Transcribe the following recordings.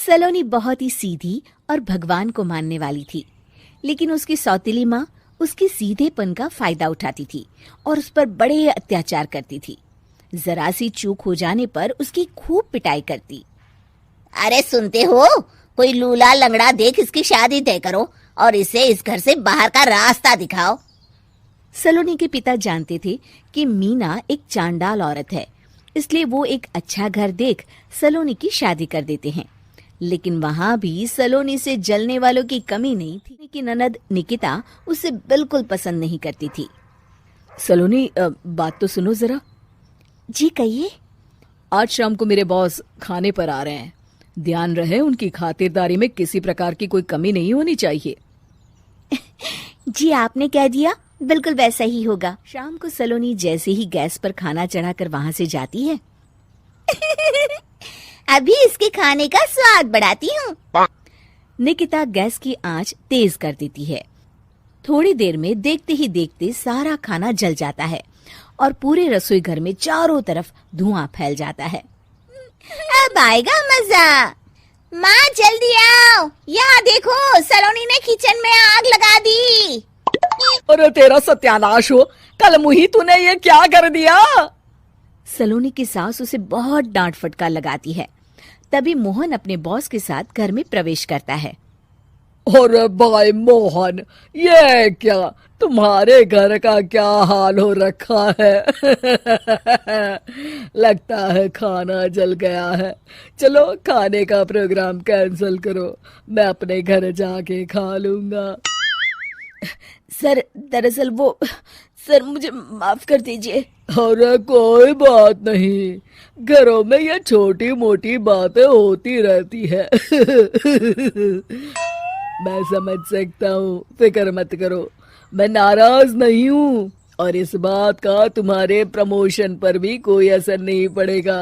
सलोनी बहुत ही सीधी और भगवान को मानने वाली थी, लेकिन उसकी सौतेली माँ उसके सीधेपन का फायदा उठाती थी और उस पर बड़े अत्याचार करती थी। जरा सी चूक हो जाने पर उसकी खूब पिटाई करती। अरे सुनते हो, कोई लूला लंगड़ा देख इसकी शादी तय करो और इसे इस घर से बाहर का रास्ता दिखाओ। सलोनी के पिता जानते थे कि मीना एक चांडाल औरत है, इसलिए वो एक अच्छा घर देख सलोनी की शादी कर देते हैं। लेकिन वहां भी सलोनी से जलने वालों की कमी नहीं थी कि ननद निकिता उसे बिल्कुल पसंद नहीं करती थी। सलोनी, बात तो सुनो जरा। जी कहिए। आज शाम को मेरे बॉस खाने पर आ रहे हैं। ध्यान रहे उनकी खातिरदारी में किसी प्रकार की कोई कमी नहीं होनी चाहिए। जी आपने कह दिया, बिल्कुल वैसा ही होगा। शाम को सलोनी जैसे ही गैस पर खाना चढ़ाकर वहां से जाती है अभी इसके खाने का स्वाद बढ़ाती हूँ। निकिता गैस की आंच तेज कर देती है। थोड़ी देर में देखते ही देखते सारा खाना जल जाता है और पूरे रसोई घर में चारों तरफ धुआं फैल जाता है। अब आएगा मजा। माँ जल्दी आओ, यहाँ देखो सलोनी ने किचन में आग लगा दी। अरे तेरा सत्यानाश हो, कल मुही तूने ये क्या कर दिया? सलोनी की सास उसे बहुत डांट फटकार लगाती है। तभी मोहन अपने बॉस के साथ घर में प्रवेश करता है। अरे भाई मोहन, ये क्या तुम्हारे घर का क्या हाल हो रखा है? लगता है खाना जल गया है। चलो खाने का प्रोग्राम कैंसिल करो, मैं अपने घर जाके खा लूंगा। सर दरअसल वो सर मुझे माफ कर दीजिए। अरे कोई बात नहीं, घरों में ये छोटी मोटी बातें होती रहती है। मैं समझ सकता हूँ, फिक्र मत करो, मैं नाराज नहीं हूँ और इस बात का तुम्हारे प्रमोशन पर भी कोई असर नहीं पड़ेगा।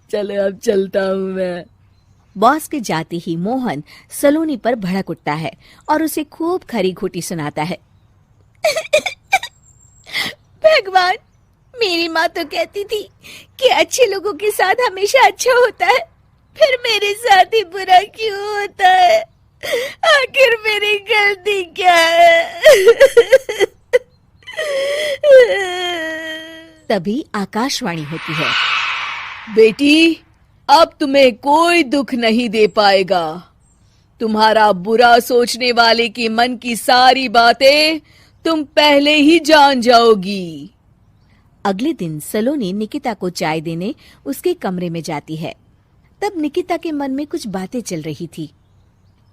चले अब चलता हूँ मैं। बॉस के जाते ही मोहन सलोनी पर भड़क उठता है और उसे खूब खरी खोटी सुनाता है। भगवान, मेरी माँ तो कहती थी कि अच्छे लोगों के साथ हमेशा अच्छा होता है, फिर मेरे साथ ही बुरा क्यों होता है? आखिर मेरी गलती क्या है? तभी आकाशवाणी होती है। बेटी, अब तुम्हें कोई दुख नहीं दे पाएगा। तुम्हारा बुरा सोचने वाले की मन की सारी बातें तुम पहले ही जान जाओगी। अगले दिन सलोनी निकिता को चाय देने उसके कमरे में जाती है। तब निकिता के मन में कुछ बातें चल रही थी।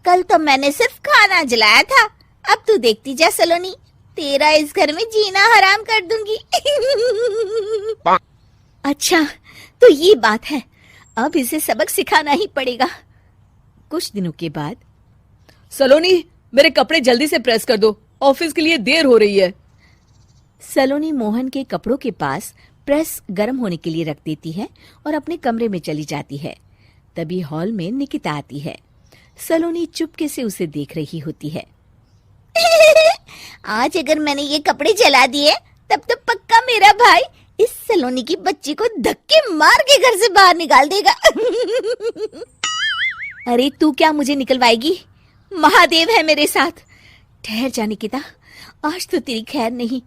कल तो मैंने सिर्फ खाना जलाया था, अब तू देखती जा सलोनी, तेरा इस घर में जीना हराम कर दूंगी। अच्छा, तो ये बात है, अब इसे सबक सिखाना ही पड़ेगा। कुछ दिनों के बाद, सलोनी, मेरे कपड़े जल्दी से प्रेस कर दो, ऑफिस के लिए देर हो रही है। सलोनी मोहन के कपड़ों के पास प्रेस गर्म होने के लिए रख देती है और अपने कमरे में चली जाती है। तभी हॉल में निकिता आती है। सलोनी चुपके से उसे देख रही होती है। आज अगर मैंने ये कपड़े जला दिए तब तो पक्का मेरा भाई इस सलोनी की बच्ची को धक्के मार के घर से बाहर निकाल देगा। अरे तू क्या मुझे निकलवाएगी? महादेव है मेरे साथ। ठहर जा निकिता, आज तो तेरी खैर नहीं।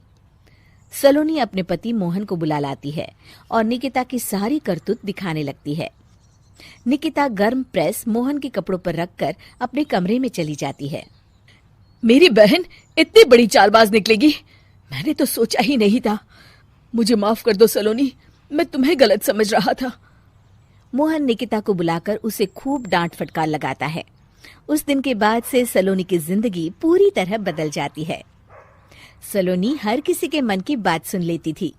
सलोनी अपने पति मोहन को बुला लाती है और निकिता की सारी करतूत दिखाने लगती है। निकिता गर्म प्रेस मोहन के कपड़ों पर रखकर अपने कमरे में चली जाती है। मेरी बहन इतनी बड़ी चालबाज निकलेगी, मैंने तो सोचा ही नहीं था। मुझे माफ कर दो सलोनी, मैं तुम्हें गलत समझ रहा था। मोहन निकिता को बुलाकर उसे खूब डांट फटकार लगाता है। उस दिन के बाद से सलोनी की जिंदगी पूरी तरह बदल जाती है। सलोनी हर किसी के मन की बात सुन लेती थी।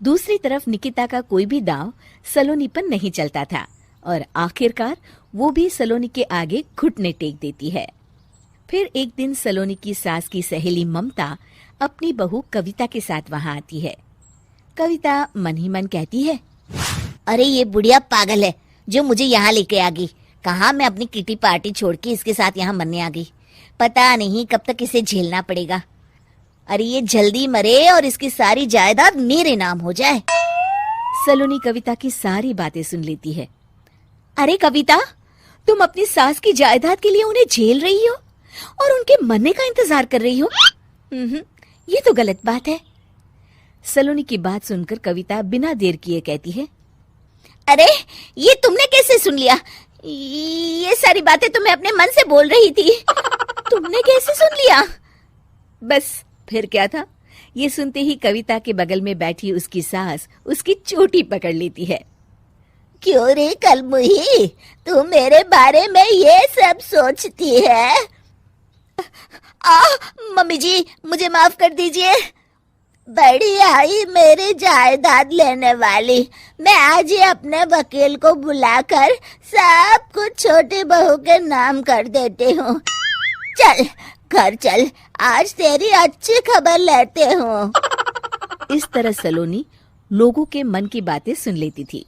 दूसरी तरफ निकिता का कोई भी दांव सलोनी पर नहीं चलता था और आखिरकार वो भी सलोनी के आगे घुटने टेक देती है। फिर एक दिन सलोनी की सास की सहेली ममता अपनी बहू कविता के साथ वहां आती है। कविता मन ही मन कहती है, अरे ये बुढ़िया पागल है जो मुझे यहाँ लेके आ गई। कहाँ मैं अपनी किटी पार्टी छोड़ के इसके साथ यहाँ मरने आ गई। पता नहीं कब तक इसे झेलना पड़ेगा। अरे ये जल्दी मरे और इसकी सारी जायदाद मेरे नाम हो जाए। सलोनी कविता की सारी बातें सुन लेती है। अरे कविता, तुम अपनी सास की जायदाद के लिए उन्हें झेल रही हो और उनके मरने का इंतजार कर रही हो। ये तो गलत बात है। सलोनी की बात सुनकर कविता बिना देर किए कहती है, अरे ये तुमने कैसे सुन लिया? ये सारी बातें तो मैं अपने मन से बोल रही थी। तुमने कैसे सुन लिया? बस फिर क्या था। ये सुनते ही कविता के बगल में बैठी उसकी सास उसकी चोटी पकड़ लेती है। क्यों रे कलमुही, तू मेरे बारे में ये सब सोचती है? मम्मी जी, मुझे माफ कर दीजिए। बड़ी आई मेरी जायदाद लेने वाली। मैं आज ही अपने वकील को बुलाकर सब कुछ छोटी बहू के नाम कर देती हूँ। चल घर चल, आज तेरी अच्छी खबर लेते हूँ। इस तरह सलोनी लोगों के मन की बातें सुन लेती थी,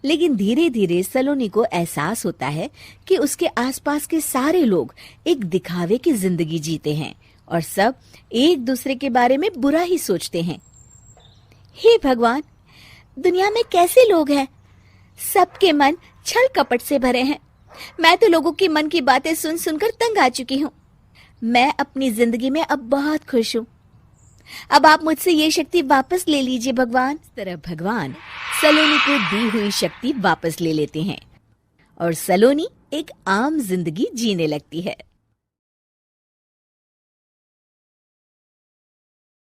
लेकिन धीरे धीरे सलोनी को एहसास होता है कि उसके आसपास के सारे लोग एक दिखावे की जिंदगी जीते हैं और सब एक दूसरे के बारे में बुरा ही सोचते हैं। हे भगवान, दुनिया में कैसे लोग हैं? सबके मन छल कपट से भरे हैं। मैं तो लोगों की मन की बातें सुन सुनकर तंग आ चुकी हूँ। मैं अपनी जिंदगी में अब बहुत खुश हूँ। अब आप मुझसे ये शक्ति वापस ले लीजिए भगवान। इस तरह भगवान सलोनी को दी हुई शक्ति वापस ले लेते हैं और सलोनी एक आम जिंदगी जीने लगती है।